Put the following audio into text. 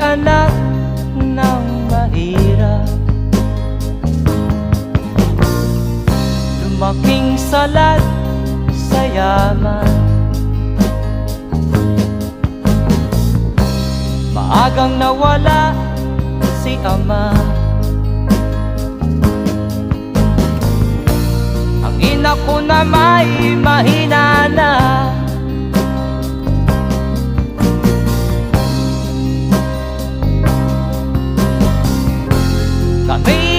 anak ng mahirap, lumaking salat sa yaman. Maagang nawala si ama, ang ina ko na may mahina na. Kami